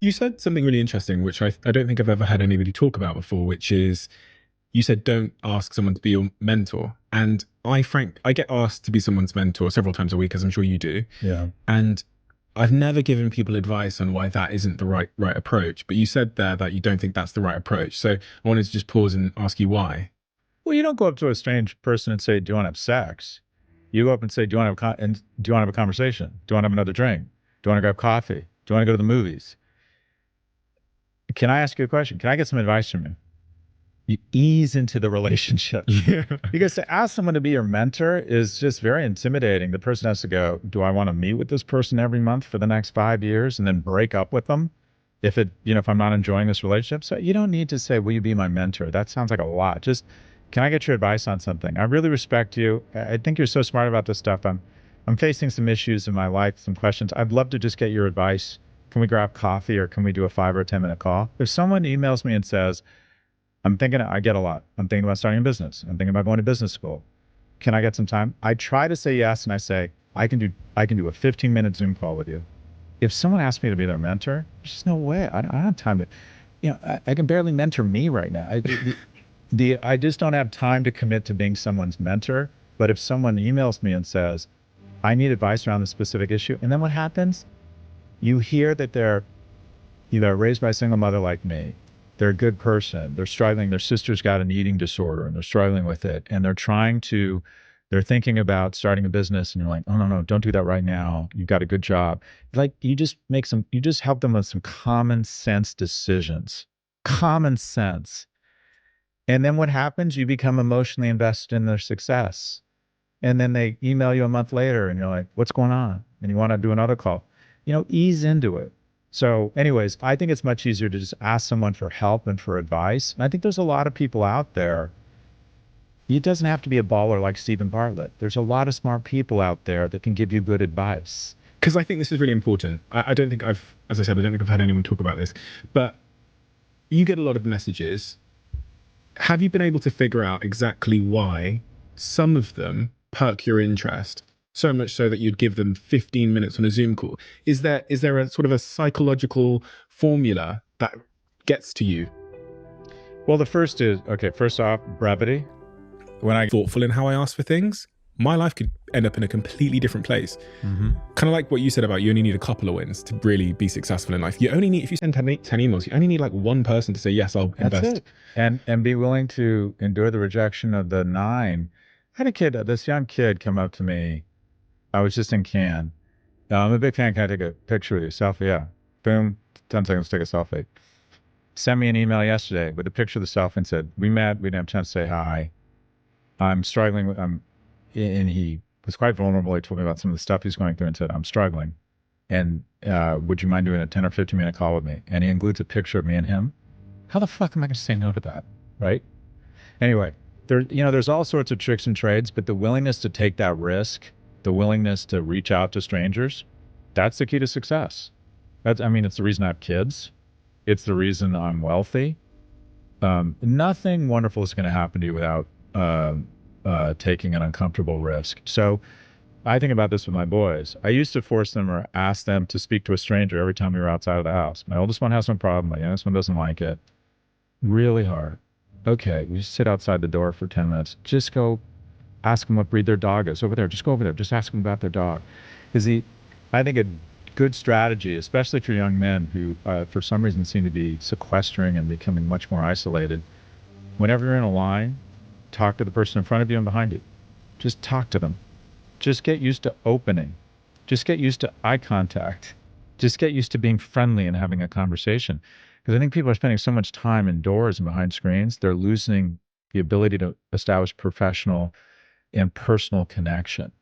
You said something really interesting, which I don't think I've ever had anybody talk about before, which is you said don't ask someone to be your mentor. And I get asked to be someone's mentor several times a week, as I'm sure you do. Yeah. And I've never given people advice on why that isn't the right approach. But you said there that you don't think that's the right approach. So I wanted to just pause and ask you why. Well, you don't go up to a strange person and say, "Do you want to have sex?" You go up and say, "Do you want to have and do you want to have a conversation? Do you want to have another drink? Do you want to grab coffee? Do you want to go to the movies? Can I ask you a question? Can I get some advice from you?" You ease into the relationship. Yeah. Because to ask someone to be your mentor is just very intimidating. The person has to go, "Do I want to meet with this person every month for the next 5 years and then break up with them if I'm not enjoying this relationship?" So you don't need to say, "Will you be my mentor?" That sounds like a lot. Just, "Can I get your advice on something? I really respect you. I think you're so smart about this stuff. I'm facing some issues in my life, some questions. I'd love to just get your advice. Can we grab coffee or can we do a 5 or 10 minute call?" If someone emails me and says, I get a lot. I'm thinking about starting a business. I'm thinking about going to business school. Can I get some time? I try to say yes, and I say, I can do a 15-minute Zoom call with you. If someone asks me to be their mentor, there's just no way. I don't have time to, I can barely mentor me right now. I just don't have time to commit to being someone's mentor. But if someone emails me and says, I need advice around this specific issue, and then what happens? You hear that they're either raised by a single mother like me. They're a good person. They're struggling. Their sister's got an eating disorder and they're struggling with it. And they're thinking about starting a business. And you're like, "Oh, no, no, don't do that right now. You've got a good job." Like you just help them with some common sense decisions. Common sense. And then what happens? You become emotionally invested in their success. And then they email you a month later and you're like, "What's going on?" And you want to do another call. Ease into it. So, anyways, I think it's much easier to just ask someone for help and for advice. And I think there's a lot of people out there. It doesn't have to be a baller like Stephen Bartlett. There's a lot of smart people out there that can give you good advice. Because I think this is really important. I don't think as I said, I don't think I've had anyone talk about this, but you get a lot of messages. Have you been able to figure out exactly why some of them perk your interest so much so that you'd give them 15 minutes on a Zoom call? Is there a sort of a psychological formula that gets to you? Well, the first is, okay, first off, brevity. When I Thoughtful in how I ask for things, my life could end up in a completely different place. Mhm. Kind of like what you said about you only need a couple of wins to really be successful in life. You only need, if you send 10 emails, you only need like one person to say, yes, I'll That's invest. it. And be willing to endure the rejection of the nine. I had this young kid come up to me. I was just in Cannes. I'm a big fan. Can I take a picture with you? Selfie? Yeah. Boom. 10 seconds, take a selfie. Sent me an email yesterday with a picture of the selfie and said, "We met. We didn't have a chance to say hi. I'm struggling with, and he was quite vulnerable. He told me about some of the stuff he's going through and said, "I'm struggling. And would you mind doing a 10 or 15-minute call with me?" And he includes a picture of me and him. How the fuck am I going to say no to that? Right? Anyway, there's all sorts of tricks and trades, but the willingness to take that risk, the willingness to reach out to strangers, that's the key to success. It's the reason I have kids. It's the reason I'm wealthy. Nothing wonderful is going to happen to you without taking an uncomfortable risk. So I think about this with my boys. I used to force them or ask them to speak to a stranger every time we were outside of the house. My oldest one has no problem. My youngest one doesn't like it. Really hard. Okay, we just sit outside the door for 10 minutes. Just go ask them what breed their dog is over there. Just go over there. Just ask them about their dog. I think a good strategy, especially for young men who, for some reason, seem to be sequestering and becoming much more isolated. Whenever you're in a line, talk to the person in front of you and behind you. Just talk to them. Just get used to opening. Just get used to eye contact. Just get used to being friendly and having a conversation. Because I think people are spending so much time indoors and behind screens, they're losing the ability to establish professional and personal connection.